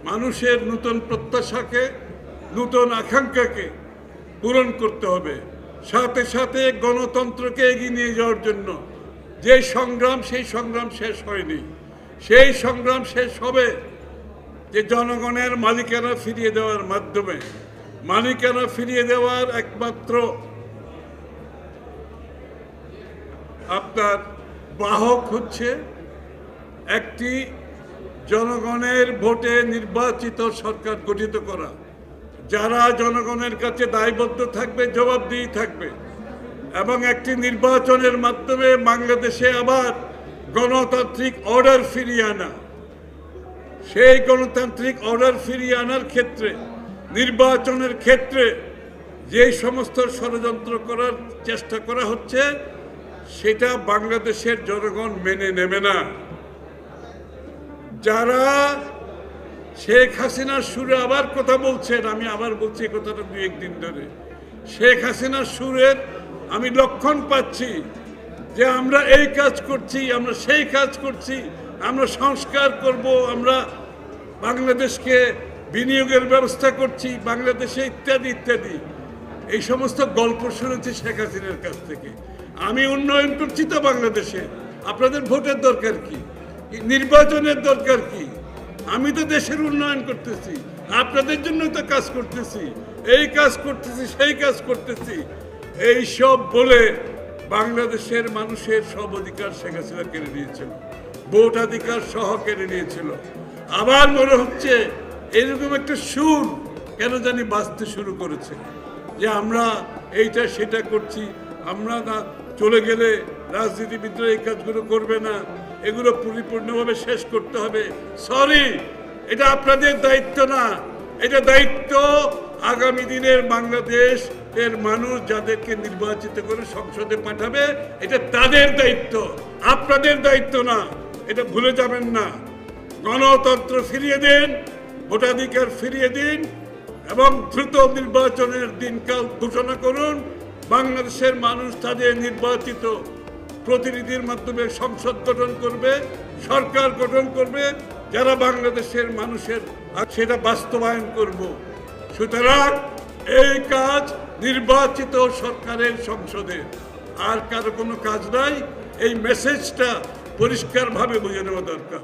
মানুষের নতুন প্রত্যাশাকে, নতুন আকাঙ্ক্ষাকে পূরণ করতে হবে। সাথে সাথে গণতন্ত্রকে এগিয়ে নিয়ে যাওয়ার জন্য যে সংগ্রাম, সেই সংগ্রাম শেষ হয়নি। সেই সংগ্রাম শেষ হবে যে জনগণের মালিকানা ফিরিয়ে দেওয়ার মাধ্যমে। মালিকানা ফিরিয়ে দেওয়ার একমাত্র আপনার বাহক হচ্ছে একটি জনগণের ভোটে নির্বাচিত সরকার গঠিত করা, যারা জনগণের কাছে দায়বদ্ধ থাকবে, জবাবদিহি থাকবে, এবং একটি নির্বাচনের মাধ্যমে বাংলাদেশে আবার গণতান্ত্রিক অর্ডার ফিরিয়ে আনা। সেই গণতান্ত্রিক অর্ডার ফিরিয়ে আনার ক্ষেত্রে, নির্বাচনের ক্ষেত্রে যে সমস্ত ষড়যন্ত্র করার চেষ্টা করা হচ্ছে, সেটা বাংলাদেশের জনগণ মেনে নেবে না। যারা শেখ হাসিনার সুরে আবার কথা বলছেন, আমি আবার বলছি এই কথাটা দু একদিন ধরে, শেখ হাসিনার সুরের আমি লক্ষণ পাচ্ছি যে আমরা এই কাজ করছি, আমরা সেই কাজ করছি, আমরা সংস্কার করব, আমরা বাংলাদেশকে বিনিয়োগের ব্যবস্থা করছি বাংলাদেশে, ইত্যাদি ইত্যাদি। এই সমস্ত গল্প শুনেছি শেখ হাসিনার কাছ থেকে। আমি উন্নয়ন করছি তো বাংলাদেশে, আপনাদের ভোটের দরকার কি, নির্বাচনের দরকার কি? আমি তো দেশের উন্নয়ন করতেছি, আপনাদের জন্য তো কাজ করতেছি, এই কাজ করতেছি, সেই কাজ করতেছি। এই সব বলে বাংলাদেশের মানুষের সব অধিকার শেখ হাসিনা কেড়ে নিয়েছিল, ভোটাধিকার সহ কেড়ে নিয়েছিল। আবার মনে হচ্ছে এরকম একটা সুর কেন জানি বাজতে শুরু করেছে যে আমরা এইটা সেটা করছি, আমরা না চলে গেলে রাজনীতিবিদরা এই কাজগুলো করবে না, এগুলো পরিপূর্ণভাবে শেষ করতে হবে। সরি, এটা আপনাদের দায়িত্ব না, এটা দায়িত্ব আগামী দিনের বাংলাদেশ এর মানুষ যাদেরকে নির্বাচিত করে সংসদে পাঠাবে, এটা তাদের দায়িত্ব, আপনাদের দায়িত্ব না। এটা ভুলে যাবেন না। গণতন্ত্র ফিরিয়ে দিন, ভোটাধিকার ফিরিয়ে দিন, এবং দ্রুত নির্বাচনের দিনকাল ঘোষণা করুন। বাংলাদেশের মানুষ তাদের নির্বাচিত প্রতিনিধির মাধ্যমে সংসদ গঠন করবে, সরকার গঠন করবে, যারা বাংলাদেশের মানুষের সেটা বাস্তবায়ন করব। সুতরাং এই কাজ নির্বাচিত সরকারের, সংসদের, আর কারো কোনো কাজ নাই। এই মেসেজটা পরিষ্কারভাবে বুঝে নেওয়া দরকার।